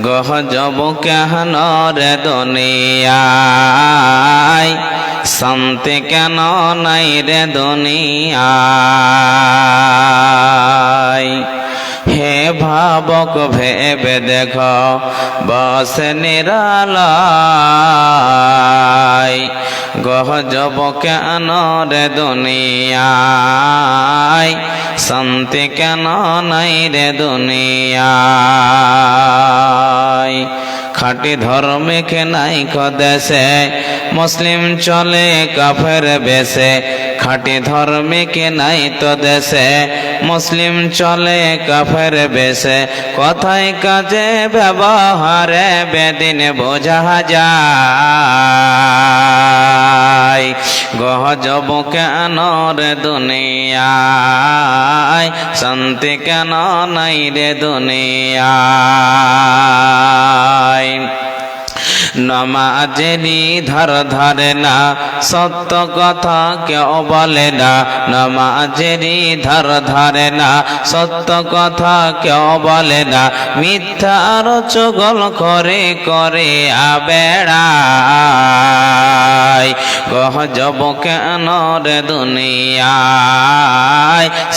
গহজব কেন রে দুনিয়ায়, শান্তি কেন নাই রে দুনিয়ায়। হে ভাবক ভেবে দেখ বসে নিরালায়, গহজব কেন রে দুনিয়ায়, শান্তি কেন নাই রে দুনিয়ায়। খাঁটি ধর্মকে নাই দেশে, মুসলিম চলে কাফের বেশে। খাঁটি ধর্মকে নাই তো দেশে, মুসলিম চলে কাফের বেশে। কথায় কাজে ব্যবহারে বেদিন বোঝা যায়, গহজব কেন রে দুনিয়ায়, শান্তি কেন নাই রে দুনিয়ায়। নমাজেরই ধার ধারে না, সত্য কথা কেউ বলে না। নমাজেরই ধার ধারে না, সত্য কথা কেউ বলে না। মিথ্যার চগল করে করে আবেড়ায়, গহজব কেন রে দুনিয়ায়,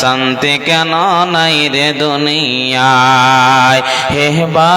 শান্তি কেন নাই রে দুনিয়ায়। হে বা